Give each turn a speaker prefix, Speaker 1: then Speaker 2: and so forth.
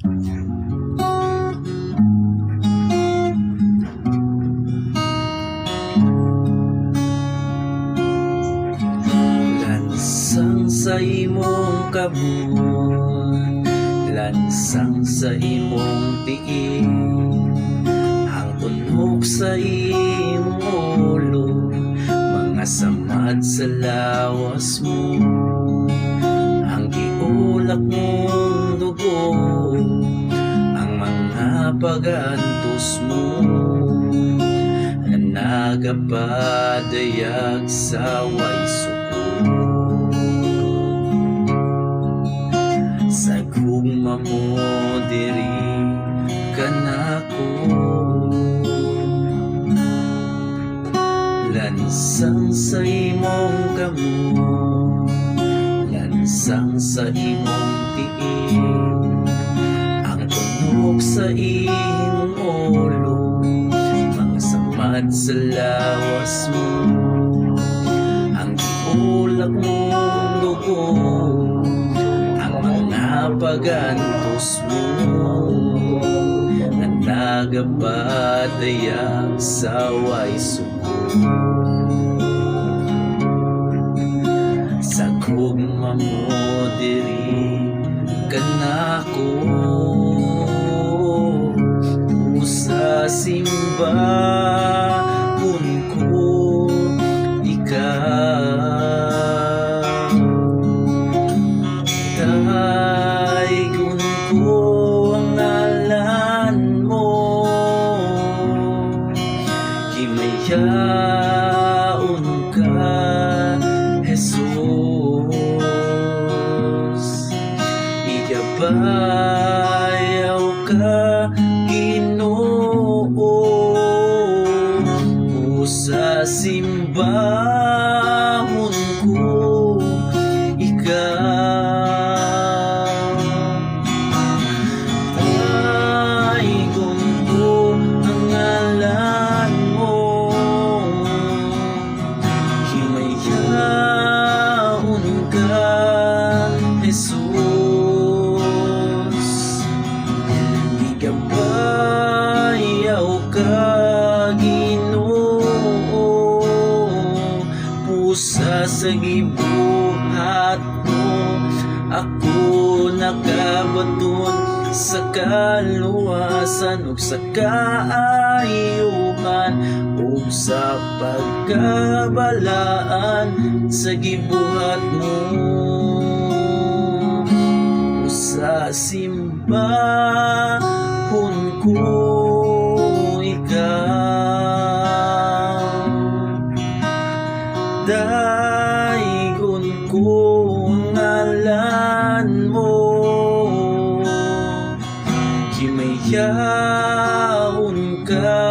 Speaker 1: Lansang sa imong kabut, lansang sa imong tiil, ang tunog sa imong ulo, mga samad sa lawas mo, ang giulak mong dugo, ang mga pagantos mo, na nagapadayag sa way suko. Sa gugma mo diri ka nako, lansang sa imong kamot, lansang sa imong tiil, ang tunog sa imong ulo, mga samad sa lawas mo, ang giulak mong dugo, ang mga pagantos mo, na nagapadayag sa way suko. Sa gugma mo diri ka nako, sa simbahon ko ikaw, daygon ko ang ngalan mo, himayaon ka Jesus, igabayaw ka Ginoo, sa simbahon ko ikaw, daygon ko ang ngalan mo, himayaon ka Jesus, igabayaw ka sa gibuhat mo, ako nakabaton sa kaluwasan ug sa kaayuhan ug sa pagkabalaan sa gibuhat mo, sa simbahon ko ikaw, daygon ko ang ngalan mo, himayaon ka